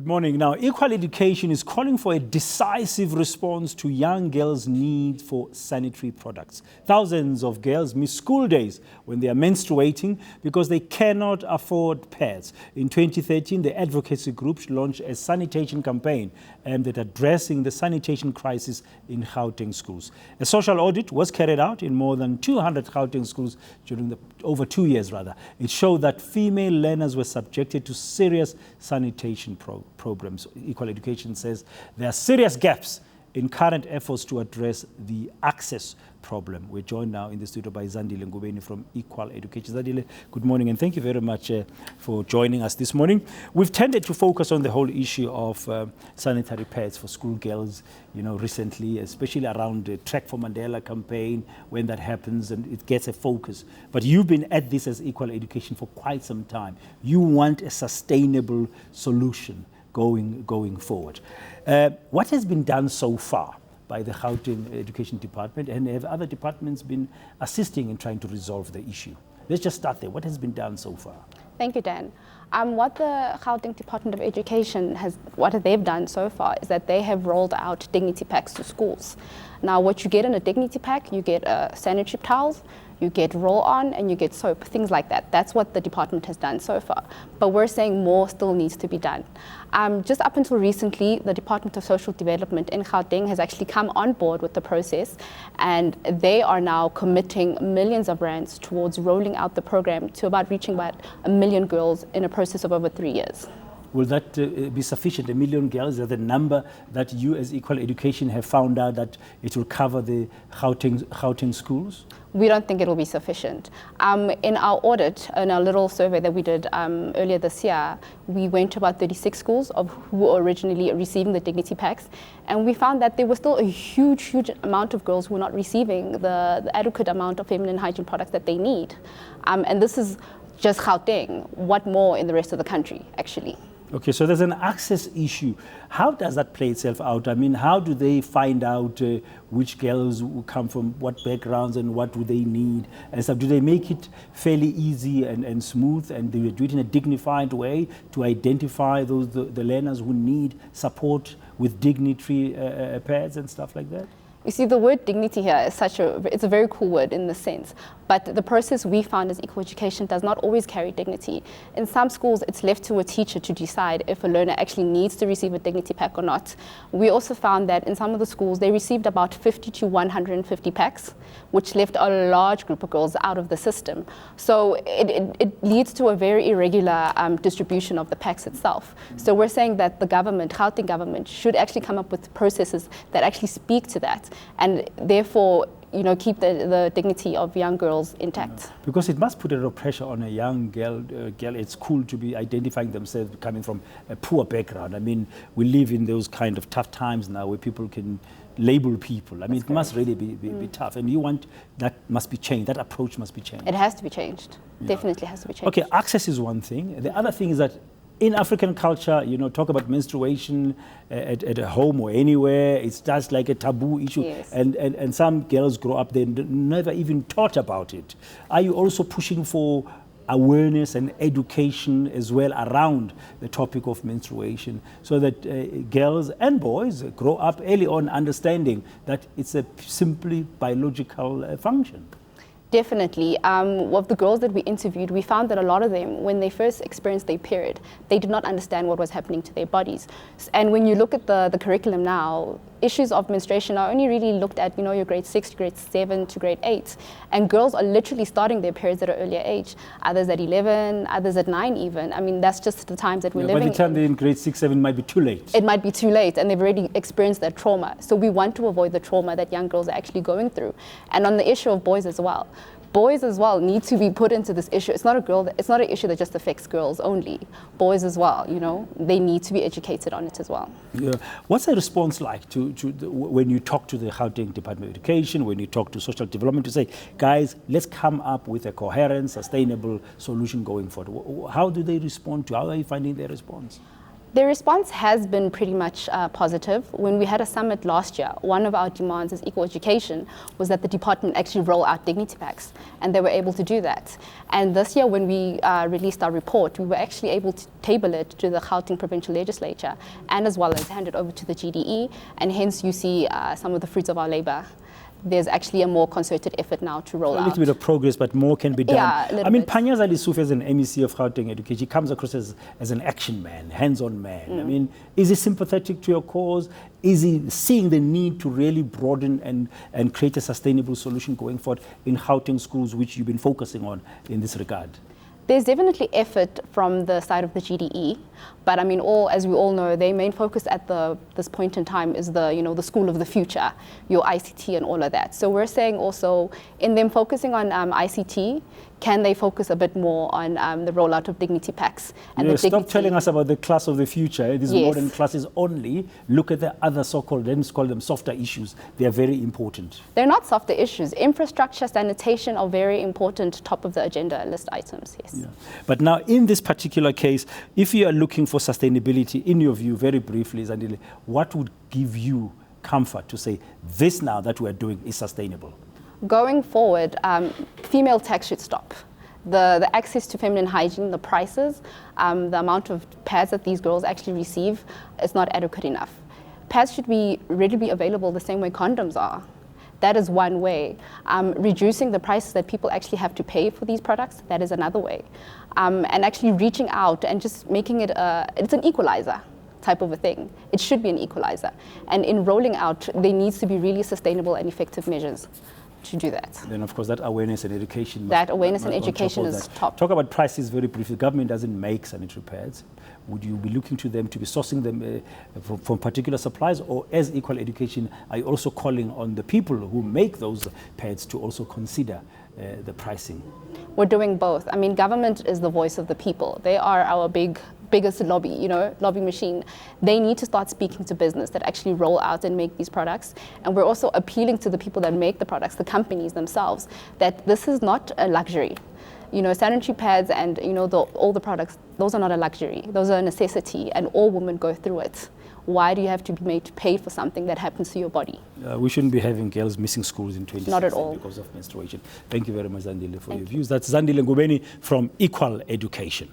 Good morning. Now, Equal Education is calling for a decisive response to young girls' need for sanitary products. Thousands of girls miss school days when they are menstruating because they cannot afford pads. In 2013, the advocacy group launched a sanitation campaign aimed at addressing the sanitation crisis in Gauteng schools. A social audit was carried out in more than 200 Gauteng schools during over 2 years. It showed that female learners were subjected to serious sanitation problems. Equal Education says there are serious gaps in current efforts to address the access problem. We're joined now in the studio by Zandile Ngubeni from Equal Education. Zandile, good morning, and thank you very much for joining us this morning. We've tended to focus on the whole issue of sanitary pads for schoolgirls, recently, especially around the Track for Mandela campaign, when that happens and it gets a focus. But you've been at this as Equal Education for quite some time. You want a sustainable solution going forward. What has been done so far by the Gauteng Education Department, and have other departments been assisting in trying to resolve the issue? Let's just start there. What has been done so far? Thank you, Dan. What the Gauteng Department of Education what they've done so far is that they have rolled out dignity packs to schools. Now, what you get in a dignity pack, you get sanitary towels, you get roll-on, and you get soap, things like that. That's what the department has done so far. But we're saying more still needs to be done. Just up until recently, the Department of Social Development in Gauteng has actually come on board with the process, and they are now committing millions of rands towards rolling out the program to reaching about 1 million girls in a process of over 3 years. Will that be sufficient? 1 million girls, is that the number that you as Equal Education have found out that it will cover the Gauteng schools? We don't think it will be sufficient. In our audit, in our little survey that we did earlier this year, we went to about 36 schools of who were originally receiving the dignity packs, and we found that there was still a huge amount of girls who were not receiving the adequate amount of feminine hygiene products that they need. And this is just Gauteng. What more in the rest of the country, actually? Okay, so there's an access issue. How does that play itself out? I mean, how do they find out which girls will come from what backgrounds and what do they need? And so do they make it fairly easy and smooth, and do they do it in a dignified way to identify the learners who need support with dignity pads and stuff like that? You see, the word dignity here is it's a very cool word in the sense, but the process we found as Equal Education does not always carry dignity. In some schools, it's left to a teacher to decide if a learner actually needs to receive a dignity pack or not. We also found that in some of the schools, they received about 50 to 150 packs, which left a large group of girls out of the system. So it leads to a very irregular distribution of the packs itself. So we're saying that the government, Gauteng government, should actually come up with processes that actually speak to that, and therefore keep the dignity of young girls intact. Because it must put a lot of pressure on a young girl. It's cool to be identifying themselves coming from a poor background. I mean, we live in those kind of tough times now where people can label people. I mean, it must really be tough, and you want that must be changed. That approach must be changed. It has to be changed. Yeah. Definitely has to be changed. Okay, access is one thing. The other thing is that in African culture, talk about menstruation at a home or anywhere, it's just like a taboo issue. Yes. And some girls grow up, they never even thought about it. Are you also pushing for awareness and education as well around the topic of menstruation, so that girls and boys grow up early on understanding that it's a simply biological function? Definitely. Of the girls that we interviewed, we found that a lot of them, when they first experienced their period, they did not understand what was happening to their bodies. And when you look at the curriculum now, issues of menstruation are only really looked at, your grade 6 to grade 7 to grade 8. And girls are literally starting their periods at an earlier age, others at 11, others at 9 even. I mean, that's just the times that we're living in. By the time they're in grade 6, 7, it might be too late. It might be too late, and they've already experienced that trauma. So we want to avoid the trauma that young girls are actually going through. And on the issue of boys as well, need to be put into this issue. It's not an issue that just affects girls only. Boys as well, they need to be educated on it as well. Yeah. What's the response like when you talk to the Gauteng Department of Education, when you talk to social development, to say, guys, let's come up with a coherent, sustainable solution going forward? How do they respond to? How are you finding their response? Their response has been pretty much positive. When we had a summit last year, one of our demands as equal education was that the department actually roll out dignity packs, and they were able to do that. And this year, when we released our report, we were actually able to table it to the Gauteng provincial legislature, and as well as hand it over to the GDE, and hence you see some of the fruits of our labor. There's actually a more concerted effort now to roll out. A little bit of progress, but more can be done. Yeah, I mean, Panyaza Lissouf as an MEC of Gauteng Education, he comes across as an action man, hands-on man. I mean, is he sympathetic to your cause? Is he seeing the need to really broaden and create a sustainable solution going forward in Gauteng schools, which you've been focusing on in this regard? There's definitely effort from the side of the GDE, but I mean, as we all know, their main focus at this point in time is the school of the future, your ICT and all of that. So we're saying also, in them focusing on ICT, can they focus a bit more on the rollout of dignity packs? And stop telling us about the class of the future. These modern classes only. Look at the other so-called, let's call them softer issues. They are very important. They're not softer issues. Infrastructure, sanitation are very important, top of the agenda list items, yes. Yeah. But now, in this particular case, if you are looking for sustainability, in your view, very briefly, Zandile, what would give you comfort to say this now that we are doing is sustainable? Going forward, female tax should stop. The access to feminine hygiene, the prices, the amount of pads that these girls actually receive is not adequate enough. Pads should be readily available the same way condoms are. That is one way. Reducing the prices that people actually have to pay for these products, that is another way. And actually reaching out and just making it, it's an equalizer type of a thing. It should be an equalizer. And in rolling out, there needs to be really sustainable and effective measures to do that. Then, of course, that awareness and education. That awareness and education is top. Talk about prices very briefly. The government doesn't make sanitary pads. Would you be looking to them to be sourcing them from particular suppliers, or as equal education, are you also calling on the people who make those pads to also consider the pricing? We're doing both. I mean, government is the voice of the people. They are our biggest lobby, lobby machine. They need to start speaking to business that actually roll out and make these products. And we're also appealing to the people that make the products, the companies themselves, that this is not a luxury. Sanitary pads and all the products, those are not a luxury. Those are a necessity, and all women go through it. Why do you have to be made to pay for something that happens to your body? We shouldn't be having girls missing schools in 2016 not at all. Because of menstruation. Thank you very much, Zandile, for your views. That's Zandile Ngubeni from Equal Education.